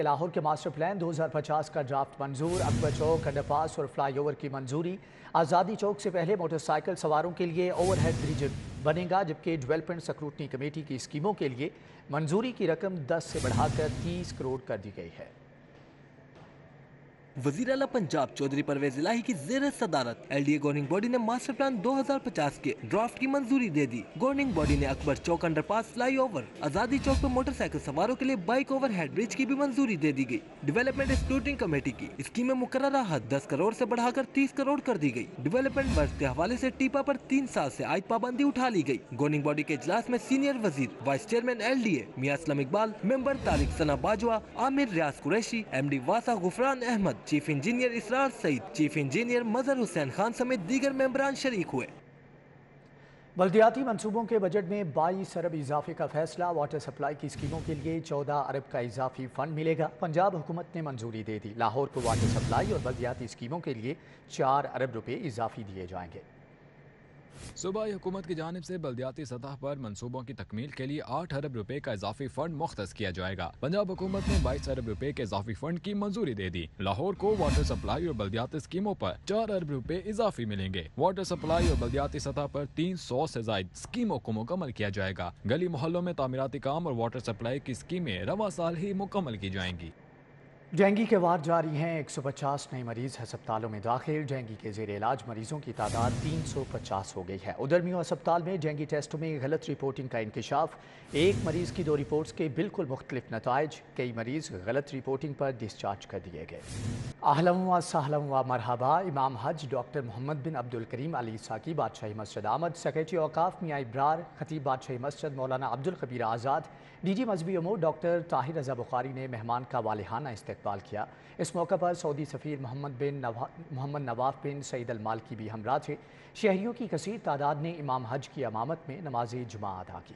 لاہور کے master plan 2050 کا draft منظور، اکبر چوک under پاس اور فلائی اوور کی منظوری، آزادی چوک سے پہلے موٹر سائیکل سواروں کے لیے اوور ہیڈ برج بنے گا، جبکہ ڈیولپمنٹ سکروٹنی کمیٹی کی اسکیموں کے لیے منظوری کی رقم 10 سے بڑھا کر 30 کروڑ کر دی گئی ہے۔ وزیر اعلیٰ پنجاب چودھری پرویز الہی کی زیر صدارت ایل ڈی اے گورننگ باڈی نے ماسٹر پلان 2050 کے ڈرافٹ کی منظوری دے دی۔ گورننگ باڈی نے اکبر چوک انڈر پاس، فلائی اوور، آزادی چوک پر موٹر سائیکل سواروں کے لیے بائک اوور ہیڈ برج کی بھی منظوری دے دی گئی۔ ڈیولپمنٹ اسکروٹنگ کمیٹی کی اسکیم میں مقررہ حد 10 کروڑ سے بڑھا کر 30 کروڑ کر دی گئی۔ ڈیولپمنٹ ورک کے حوالے سے ٹیپا پر 3 سال سے عائد پابندی اٹھا لی گئی۔ گورننگ باڈی کے اجلاس میں سینئر وزیر، vice chairman L D A Mian Aslam Iqbal, member Tariq Sana Bajwa, Amir Riaz Qureshi, M D واسا Ghufran Ahmad, chief engineer Israr Saeed, chief engineer Mazhar Hussain Khan سمیت دیگر ممبران شریک ہوئے۔ بلدیاتی منصوبوں کے بجٹ میں 22 ارب اضافے کا فیصلہ، واٹر سپلائی کی اسکیموں کے لیے 14 ارب کا اضافی فنڈ ملے گا۔ پنجاب حکومت نے منظوری دے دی، لاہور کو واٹر سپلائی اور بلدیاتی اسکیموں کے لیے 4 ارب روپے اضافی دیے جائیں گے۔ صوبائی حکومت کی جانب سے بلدیاتی سطح پر منصوبوں کی تکمیل کے لیے 8 ارب روپے کا اضافی فنڈ مختص کیا جائے گا۔ پنجاب حکومت نے 22 ارب روپے کے اضافی فنڈ کی منظوری دے دی۔ لاہور کو واٹر سپلائی اور بلدیاتی اسکیموں پر 4 ارب روپے اضافی ملیں گے۔ واٹر سپلائی اور بلدیاتی سطح پر 300 سے زائد اسکیموں کو مکمل کیا جائے گا۔ گلی محلوں میں تعمیراتی کام اور واٹر سپلائی کی اسکیمیں رواں سال ہی مکمل کی جائیں گی۔ ڈینگی کے وار جاری ہیں، 150 نئے مریض ہسپتالوں میں داخل۔ ڈینگی کے زیر علاج مریضوں کی تعداد 350 ہو گئی ہے۔ ادھر میو ہسپتال میں ڈینگی ٹیسٹوں میں غلط رپورٹنگ کا انکشاف، ایک مریض کی 2 رپورٹس کے بالکل مختلف نتائج، کئی مریض غلط رپورٹنگ پر ڈسچارج کر دیے گئے۔ اہلاً و سہلاً و مرحبا۔ امام حج ڈاکٹر محمد بن عبد الکریم ال عیسیٰ کی بادشاہی مسجد آمد، سیکریٹری اوقاف میاں ابرار، خطیب بادشاہی مسجد مولانا عبد الخبیر آزاد، ڈی جی مذہبی امور ڈاکٹر طاہر رضا بخاری نے مہمان کا والہانہ استقبال کیا۔ اس موقع پر سعودی سفیر محمد نواف بن سعید المالکی بھی ہمراہ تھے۔ شہریوں کی کثیر تعداد نے امام حج کی امامت میں نماز جمعہ ادا کی۔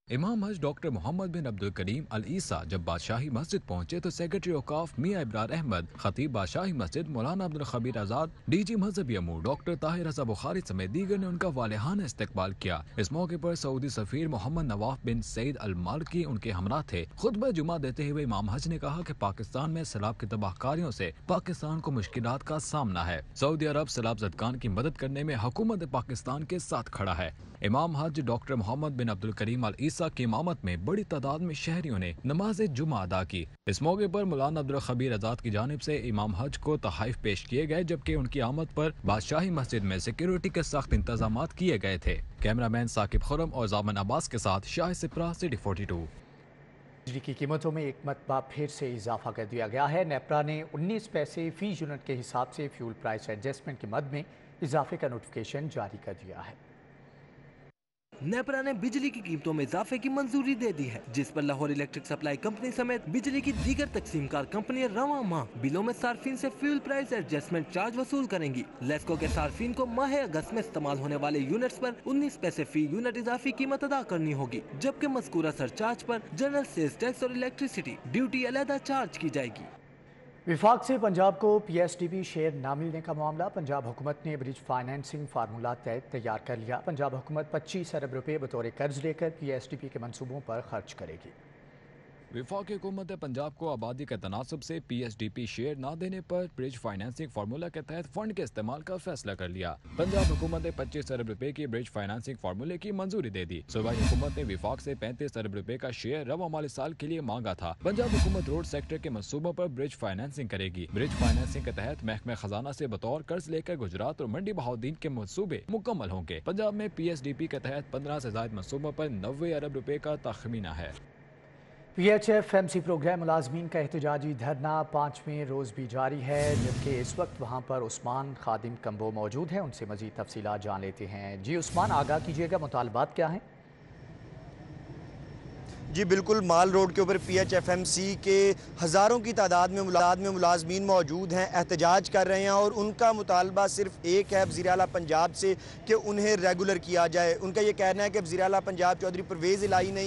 امام حج ڈاکٹر محمد بن عبد الکریم ال عیسیٰ جب بادشاہی مسجد پہنچے تو سیکریٹری اوقاف میاں ابرار احمد، خطیب بادشاہی مسجد مولانا عبد الخبیر آزاد، ڈی جی مذہبی امور ڈاکٹر طاہر رضا بخاری سمیت دیگر نے ان کا والہانہ استقبال کیا۔ اس موقع پر سعودی سفیر محمد نواف بن سعید المالکی ان کے ہمراہ تھے۔ خطبہ جمعہ دیتے ہوئے امام حج نے کہا کہ پاکستان میں سیلاب کی تباہ کاریوں سے پاکستان کو مشکلات کا سامنا ہے۔ سعودی عرب سیلاب زدگان کی مدد کرنے میں حکومت پاکستان کے ساتھ کھڑا ہے۔ امام حج ڈاکٹر محمد بن عبد الکریم ال عیسیٰ کی امامت میں بڑی تعداد میں شہریوں نے نماز جمعہ ادا کی۔ اس موقع پر مولانا عبد الخبیر آزاد کی جانب سے امام حج کو تحائف پیش کیے گئے، جبکہ ان کی آمد پر بادشاہی مسجد میں سیکیورٹی کے سخت انتظامات کیے گئے تھے۔ کیمرہ مین ثاقب خرم اور زامن عباس کے ساتھ شاہد سپرا، سٹی 42۔ بجلی کی قیمتوں میں ایک مرتبہ پھر سے اضافہ کر دیا گیا ہے۔ نیپرا نے 19 پیسے فی یونٹ کے حساب سے فیول پرائس ایڈجسٹمنٹ کے مد میں اضافے کا نوٹیفیکیشن جاری کر دیا ہے۔ نیپرا نے بجلی کی قیمتوں میں اضافے کی منظوری دے دی ہے، جس پر لاہور الیکٹرک سپلائی کمپنی سمیت بجلی کی دیگر تقسیم کار کمپنیاں رواں ماہ بلوں میں صارفین سے فیول پرائس ایڈجسٹمنٹ چارج وصول کریں گی۔ لیسکو کے صارفین کو ماہ اگست میں استعمال ہونے والے یونٹس پر 19 پیسے فی یونٹ اضافی قیمت ادا کرنی ہوگی، جبکہ مذکورہ سرچارج پر جنرل سیلز ٹیکس اور الیکٹریسٹی ڈیوٹی علیحدہ چارج کی جائے گی۔ وفاق سے پنجاب کو P S D P share نہ ملنے کا معاملہ، پنجاب حکومت نے برج فائنینسنگ فارمولہ تیار کر لیا۔ پنجاب حکومت 25 ارب روپے بطور قرض لے کر پی ایس ڈی پی کے منصوبوں پر خرچ کرے گی۔ وفاقی حکومت پنجاب کو آبادی کے تناسب سے P S D P share نہ دینے پر برج فائنینسنگ فارمولہ کے تحت فنڈ کے استعمال کا فیصلہ کر لیا۔ پنجاب حکومت نے 25 ارب روپے کی برج فائنینسنگ فارمولے کی منظوری دے دی۔ صوبائی حکومت نے وفاق سے 35 ارب روپے کا شیئر رواں مالی سال کے لیے مانگا تھا۔ پنجاب حکومت روڈ سیکٹر کے منصوبوں پر برج فائنینسنگ کرے گی۔ برج فائنینسنگ کے تحت محکمہ خزانہ سے بطور قرض لے کر گجرات اور منڈی بہاؤالدین کے منصوبے مکمل ہوں گے۔ پنجاب میں پی ایس ڈی پی کے تحت 15 سے زائد منصوبوں پر 90 ارب روپے کا تخمینہ ہے۔ P H F M C program ملازمین کا احتجاجی دھرنا 5ویں روز بھی جاری ہے، جبکہ اس وقت وہاں پر عثمان خادم کمبو موجود ہیں۔ ان سے مزید تفصیلات جان لیتے ہیں۔ جی عثمان، آگاہ کیجیے گا، مطالبات کیا ہیں؟ جی بالکل، مال روڈ کے اوپر P H F M C کے ہزاروں کی تعداد میں ملازمین موجود ہیں، احتجاج کر رہے ہیں، اور ان کا مطالبہ صرف ایک ہے وزیر اعلیٰ پنجاب سے کہ انہیں ریگولر کیا جائے۔ ان کا یہ کہنا ہے کہ وزیر اعلیٰ پنجاب چودھری پرویز الہی نے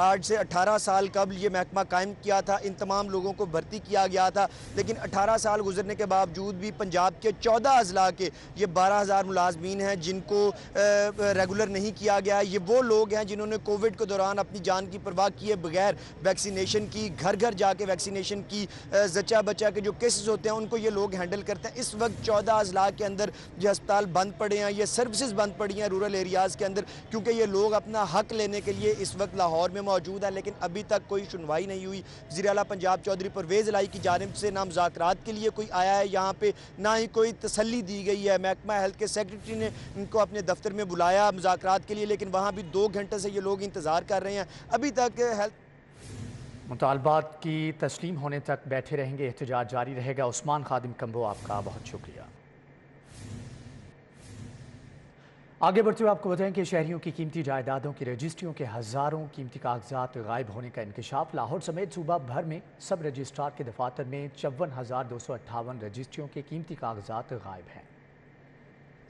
آج سے 18 سال قبل یہ محکمہ قائم کیا تھا، ان تمام لوگوں کو بھرتی کیا گیا تھا، لیکن 18 سال گزرنے کے باوجود بھی پنجاب کے 14 اضلاع کے یہ 12,000 ملازمین ہیں جن کو ریگولر نہیں کیا گیا۔ یہ وہ لوگ ہیں جنہوں نے کووڈ کے دوران اپنی جان کی پرواہ کیے بغیر ویکسینیشن کی، گھر گھر جا کے ویکسینیشن کی، زچہ بچہ کے جو کیسز ہوتے ہیں ان کو یہ لوگ ہینڈل کرتے ہیں۔ اس وقت 14 اضلاع کے اندر یہ ہسپتال بند پڑے ہیں، یہ سروسز بند پڑی ہیں رورل ایریاز کے اندر، کیونکہ یہ لوگ اپنا حق لینے کے لیے اس وقت لاہور میں موجود ہیں، لیکن ابھی تک کوئی سنوائی نہیں ہوئی۔ وزیر اعلیٰ پنجاب چودھری پرویز الہی کی جانب سے نہ مذاکرات کے لیے کوئی آیا ہے یہاں پہ، نہ ہی کوئی تسلی دی گئی ہے۔ محکمہ ہیلتھ کے سیکرٹری نے ان کو اپنے دفتر میں بلایا مذاکرات کے لیے، لیکن وہاں بھی 2 گھنٹے سے یہ لوگ انتظار کر رہے ہیں۔ ابھی تک مطالبات کی تسلیم ہونے تک بیٹھے رہیں گے، احتجاج جاری رہے گا۔ عثمان خادم کمبو، آپ کا بہت شکریہ۔ آگے بڑھتے ہوئے آپ کو بتائیں کہ شہریوں کی قیمتی جائیدادوں کی رجسٹریوں کے ہزاروں قیمتی کاغذات غائب ہونے کا انکشاف۔ لاہور سمیت صوبہ بھر میں سب رجسٹرار کے دفاتر میں 54,258 رجسٹریوں کے قیمتی کاغذات غائب ہیں۔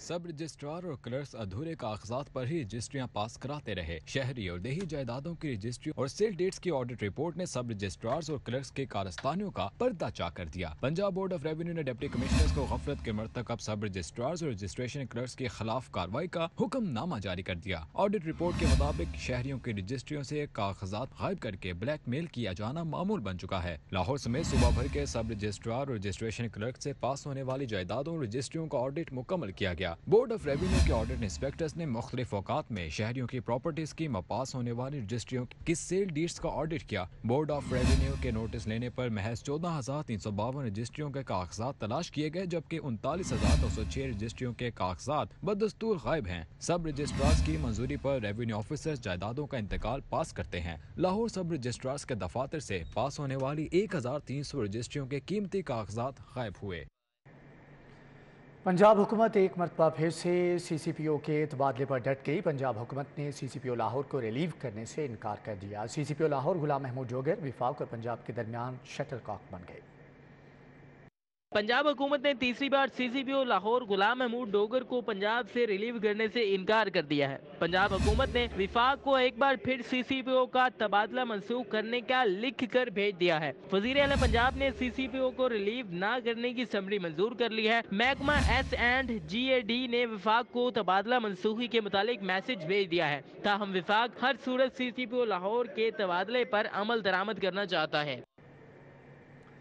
سب رجسٹرار اور کلرکس ادھورے کاغذات پر ہی رجسٹریاں پاس کراتے رہے۔ شہری اور دیہی جائیدادوں کی رجسٹری اور سیل ڈیٹس کی آڈٹ رپورٹ نے سب رجسٹرارز اور کلرکس کے کارستانیوں کا پردہ چاک کر دیا۔ پنجاب بورڈ آف ریونیو نے ڈپٹی کمشنرز کو غفلت کے مرتکب سب رجسٹرارز اور رجسٹریشن کلرکس کے خلاف کارروائی کا حکم نامہ جاری کر دیا۔ آڈٹ رپورٹ کے مطابق شہریوں کی رجسٹریوں سے کاغذات غائب کر کے بلیک میل کیا جانا معمول بن چکا ہے۔ لاہور سمیت صوبہ بھر کے سب رجسٹرار اور رجسٹریشن کلرک سے پاس ہونے والی جائیدادوں اور رجسٹریوں کا آڈٹ مکمل کیا گیا۔ بورڈ آف ریونیو کے آڈٹ انسپیکٹرز نے مختلف اوقات میں شہریوں کی پراپرٹیز کی پاس ہونے والی رجسٹریوں کی سیل ڈیٹس کا آڈٹ کیا۔ بورڈ آف ریونیو کے نوٹس لینے پر محض 14,352 رجسٹریوں کے کاغذات تلاش کیے گئے، جبکہ 39,906 رجسٹریوں کے کاغذات بدستور غائب ہیں۔ سب رجسٹرارز کی منظوری پر ریونیو آفیسرز جائیدادوں کا انتقال پاس کرتے ہیں۔ لاہور سب رجسٹرارز کے دفاتر سے پاس ہونے والی 1,300 رجسٹریوں کے قیمتی کاغذات غائب ہوئے۔ پنجاب حکومت ایک مرتبہ پھر سے سی سی پی او کے تبادلے پر ڈٹ گئی۔ پنجاب حکومت نے سی سی پی او لاہور کو ریلیو کرنے سے انکار کر دیا۔ سی سی پی او لاہور غلام محمود ڈوگر وفاق اور پنجاب کے درمیان شٹل کاک بن گئے۔ پنجاب حکومت نے تیسری بار سی سی پی او لاہور غلام محمود ڈوگر کو پنجاب سے ریلیو کرنے سے انکار کر دیا ہے۔ پنجاب حکومت نے وفاق کو ایک بار پھر سی سی پی او کا تبادلہ منسوخ کرنے کا لکھ کر بھیج دیا ہے۔ وزیر اعلیٰ پنجاب نے سی سی پی او کو ریلیو نہ کرنے کی سمری منظور کر لی ہے۔ محکمہ S and G A D نے وفاق کو تبادلہ منسوخی کے متعلق میسج بھیج دیا ہے، تاہم وفاق ہر صورت سی سی پی او لاہور کے تبادلے پر عمل درآمد کرنا چاہتا ہے۔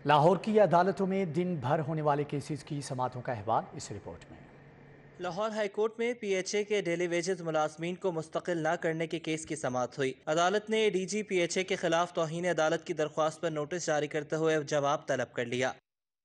لاہور کی عدالتوں میں دن بھر ہونے والے کیسز کی سماعتوں کا احوال اس رپورٹ میں۔ لاہور ہائی کورٹ میں پی ایچ اے کے ڈیلی ویجز ملازمین کو مستقل نہ کرنے کے کیس کی سماعت ہوئی۔ عدالت نے D G P H A کے خلاف توہین عدالت کی درخواست پر نوٹس جاری کرتے ہوئے جواب طلب کر لیا۔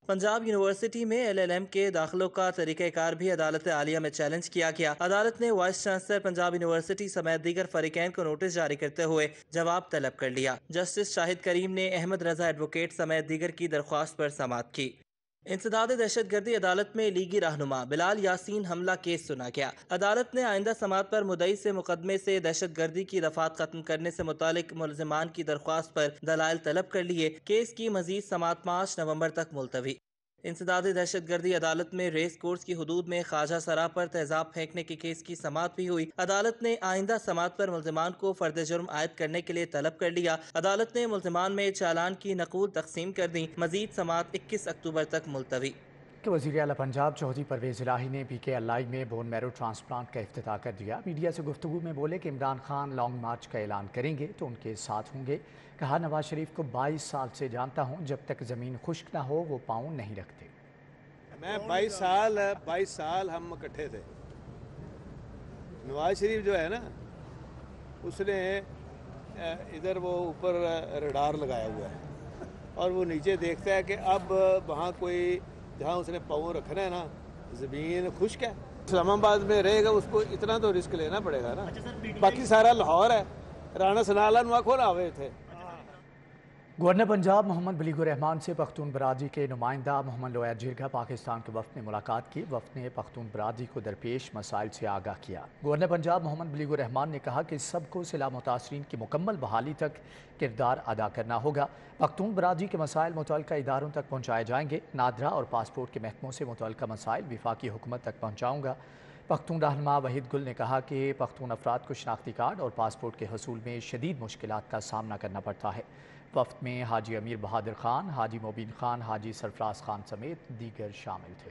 پنجاب یونیورسٹی میں ایل ایل ایم کے داخلوں کا طریقہ کار بھی عدالت عالیہ میں چیلنج کیا گیا۔ عدالت نے وائس چانسلر پنجاب یونیورسٹی سمیت دیگر فریقین کو نوٹس جاری کرتے ہوئے جواب طلب کر لیا۔ جسٹس شاہد کریم نے احمد رضا ایڈوکیٹ سمیت دیگر کی درخواست پر سماعت کی۔ انسداد دہشت گردی عدالت میں لیگی رہنما بلال یاسین حملہ کیس سنا گیا۔ عدالت نے آئندہ سماعت پر مدعی سے مقدمے سے دہشت گردی کی دفعات ختم کرنے سے متعلق ملزمان کی درخواست پر دلائل طلب کر لیے۔ کیس کی مزید سماعت 5 نومبر تک ملتوی۔ انسداد دہشت گردی عدالت میں ریس کورس کی حدود میں خواجہ سرا پر تیزاب پھینکنے کے کیس کی سماعت بھی ہوئی۔ عدالت نے آئندہ سماعت پر ملزمان کو فرد جرم عائد کرنے کے لیے طلب کر لیا۔ عدالت نے ملزمان میں چالان کی نقول تقسیم کر دی۔ مزید سماعت 21 اکتوبر تک ملتوی۔ وزیر اعلیٰ پنجاب چودھری پرویز الہی نے پی کے ایل آئی میں بون میرو ٹرانسپلانٹ کا افتتاح کر دیا۔ میڈیا سے گفتگو میں بولے کہ عمران خان لانگ مارچ کا اعلان کریں گے تو ان کے ساتھ ہوں گے۔ کہا نواز شریف کو 22 سال سے جانتا ہوں، جب تک زمین خشک نہ ہو وہ پاؤں نہیں رکھتے۔ میں 22 سال ہم اکٹھے تھے۔ نواز شریف جو ہے نا، اس نے ادھر وہ اوپر ریڈار لگایا ہوا ہے اور وہ نیچے دیکھتا ہے کہ اب وہاں کوئی جہاں اس نے پاؤں رکھنا ہے نا زمین خشک ہے۔ اسلام آباد میں رہے گا، اس کو اتنا تو رسک لینا پڑے گا نا۔ باقی سارا لاہور ہے۔ رانا ثناءاللہ نواں کھولا ہوئے تھے۔ گورنر پنجاب محمد بلیغ الرحمان سے پختون برادری کے نمائندہ محمد لویا جرگا پاکستان کے وفد نے ملاقات کی۔ وفد نے پختون برادری کو درپیش مسائل سے آگاہ کیا۔ گورنر پنجاب محمد بلیغ الرحمان نے کہا کہ سب کو سیلاب متاثرین کی مکمل بحالی تک کردار ادا کرنا ہوگا۔ پختون برادری کے مسائل متعلقہ اداروں تک پہنچائے جائیں گے۔ نادرا اور پاسپورٹ کے محکموں سے متعلقہ مسائل وفاقی حکومت تک پہنچاؤں گا۔ پختون رہنما وحید گل نے کہا کہ پختون افراد کو شناختی کارڈ اور پاسپورٹ کے حصول میں شدید مشکلات کا سامنا کرنا پڑتا ہے۔ وفد میں حاجی امیر بہادر خان، حاجی مبین خان، حاجی سرفراز خان سمیت دیگر شامل تھے۔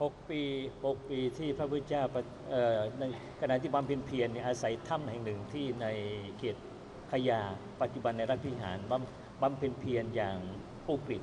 6 ปีที่พระพุทธเจ้าในขณะที่บำเพ็ญเพียรอาศัยถ้ำแห่งหนึ่งที่ในเขตพญาปัจจุบันในรัฐพิหารบำเพ็ญเพียรอย่างอุกฤษ